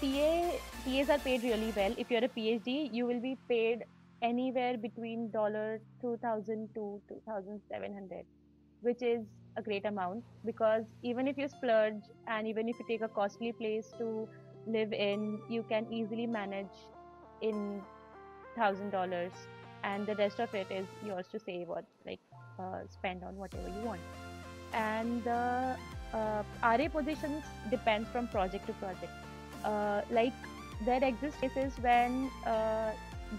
TAs are paid really well. If you're a PhD, you will be paid anywhere between $2,000 to 2,700, which is a great amount, because even if you splurge and even if you take a costly place to live in, you can easily manage in $1,000, and the rest of it is yours to save or like spend on whatever you want. And the RA positions depends from project to project. Like there exist cases when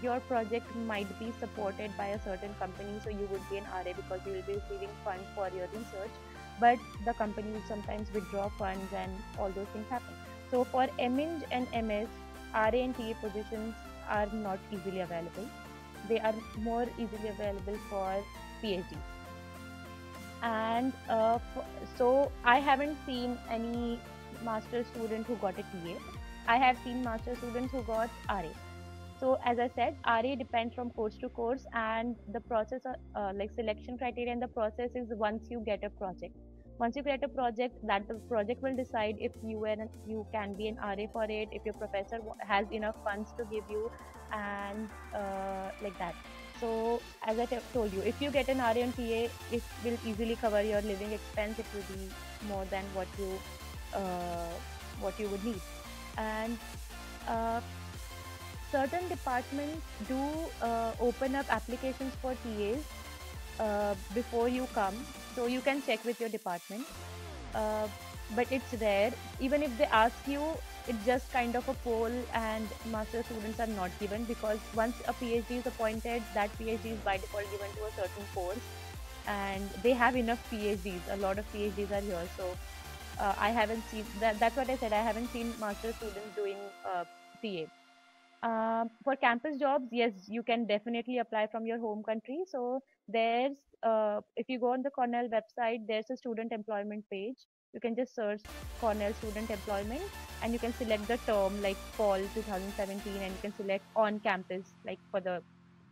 your project might be supported by a certain company, so you would be an RA because you will be receiving funds for your research, but the company will sometimes withdraw funds and all those things happen. So for MEng and MS, RA and TA positions are not easily available. They are more easily available for PhD. And so I haven't seen any master student who got a TA. I have seen master students who got RA. So as I said, RA depends from course to course, and the process, like selection criteria and the process is once you get a project. Once you get a project, that the project will decide if you can be an RA for it, if your professor has enough funds to give you, and like that. So as I told you, if you get an RA and TA, it will easily cover your living expense. It will be more than uh, what you would need. And uh, certain departments do open up applications for TAs before you come, so you can check with your department. Uh, but it's rare. Even if they ask you, it's just kind of a poll, and master students are not given, because once a PhD is appointed, that PhD is by default given to a certain course, and they have enough PhDs. A lot of PhDs are here, so I haven't seen that. That's what I said. I haven't seen master students doing TA. For campus jobs, yes, you can definitely apply from your home country. So there's, if you go on the Cornell website, there's a student employment page. You can just search Cornell student employment, and you can select the term like fall 2017, and you can select on campus like for the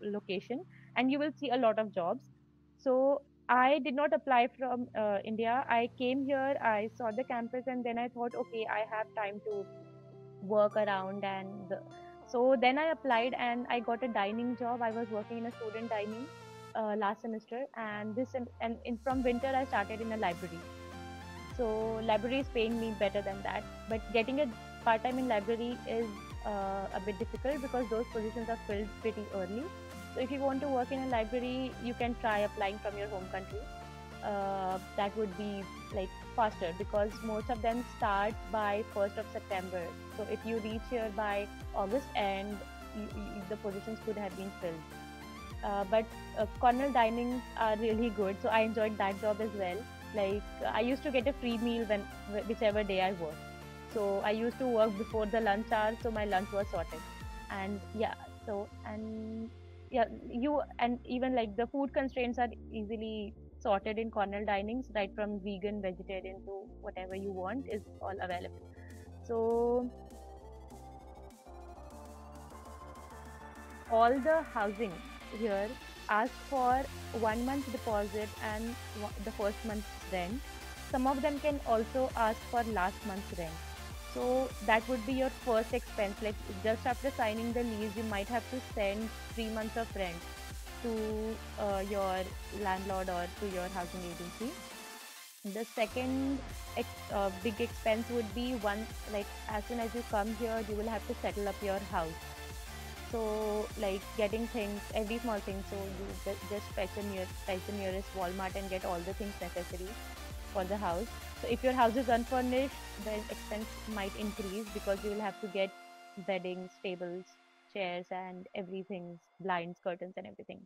location, and you will see a lot of jobs. So I did not apply from India. I came here, I saw the campus, and then I thought, okay, I have time to work around. And so then I applied and I got a dining job. I was working in a student dining last semester, and from winter I started in a library. So library is paying me better than that, but getting a part time in library is a bit difficult because those positions are filled pretty early. So if you want to work in a library, you can try applying from your home country. That would be like faster, because most of them start by 1st of September. So if you reach here by August end, the positions could have been filled. But Cornell dinings are really good, so I enjoyed that job as well. Like I used to get a free meal whichever day I worked. So I used to work before the lunch hour, so my lunch was sorted. And yeah, so and yeah, you and even like the food constraints are easily sorted in Cornell dinings, right from vegan, vegetarian to whatever you want is all available. So all the housing here ask for 1 month deposit and the first month's rent. Some of them can also ask for last month's rent. So that would be your first expense. Like just after signing the lease, you might have to send 3 months of rent to your landlord or to your housing agency. The second big expense would be one, like as soon as you come here, you will have to settle up your house. So like getting things, every small thing. So you just fetch the nearest Walmart and get all the things necessary for the house. So if your house is unfurnished, the expense might increase because you will have to get bedding, tables, chairs, and everything, blinds, curtains, and everything.